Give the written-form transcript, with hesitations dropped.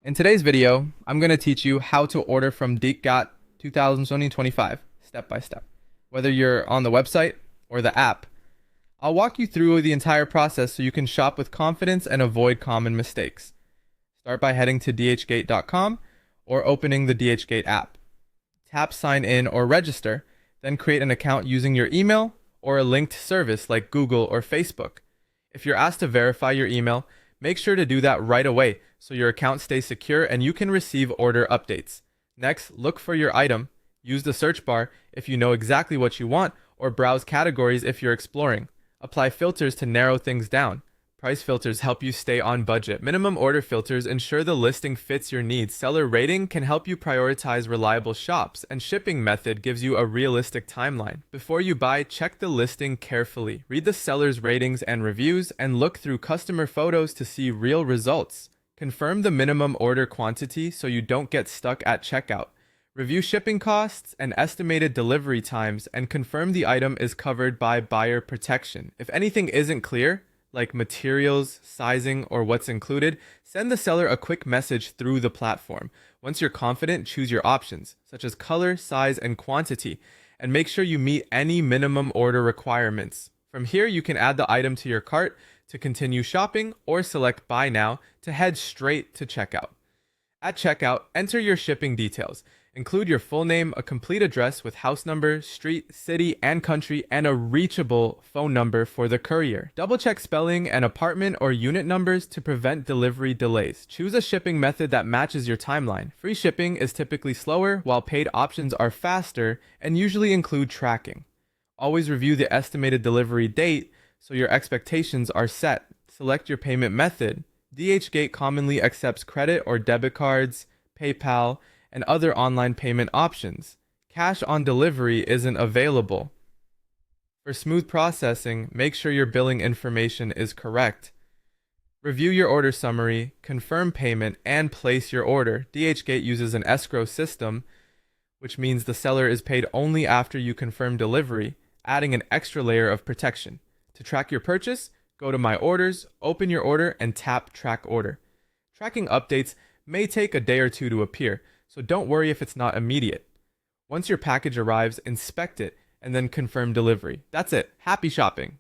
In today's video, I'm going to teach you how to order from DHgate 2025 step by step. Whether you're on the website or the app, I'll walk you through the entire process so you can shop with confidence and avoid common mistakes. Start by heading to dhgate.com or opening the DHgate app. Tap sign in or register, then create an account using your email or a linked service like Google or Facebook. If you're asked to verify your email, make sure to do that right away so your account stays secure and you can receive order updates. Next, look for your item, use the search bar if you know exactly what you want, or browse categories if you're exploring. Apply filters to narrow things down. Price filters help you stay on budget. Minimum order filters ensure the listing fits your needs. Seller rating can help you prioritize reliable shops, and shipping method gives you a realistic timeline. Before you buy, check the listing carefully. Read the seller's ratings and reviews, and look through customer photos to see real results. Confirm the minimum order quantity so you don't get stuck at checkout. Review shipping costs and estimated delivery times, and confirm the item is covered by buyer protection. If anything isn't clear, like materials, sizing, or what's included, send the seller a quick message through the platform. Once you're confident, choose your options, such as color, size, and quantity, and make sure you meet any minimum order requirements. From here, you can add the item to your cart to continue shopping, or select Buy Now to head straight to checkout. At checkout, enter your shipping details. Include your full name, a complete address with house number, street, city, and country, and a reachable phone number for the courier. Double-check spelling and apartment or unit numbers to prevent delivery delays. Choose a shipping method that matches your timeline. Free shipping is typically slower, while paid options are faster and usually include tracking. Always review the estimated delivery date so your expectations are set. Select your payment method. DHgate commonly accepts credit or debit cards, PayPal, and other online payment options. Cash on delivery isn't available. For smooth processing, make sure your billing information is correct. Review your order summary, confirm payment, and place your order. DHgate uses an escrow system, which means the seller is paid only after you confirm delivery, adding an extra layer of protection. To track your purchase, go to My Orders, open your order, and tap Track Order. Tracking updates may take a day or two to appear, so don't worry if it's not immediate. Once your package arrives, inspect it and then confirm delivery. That's it. Happy shopping!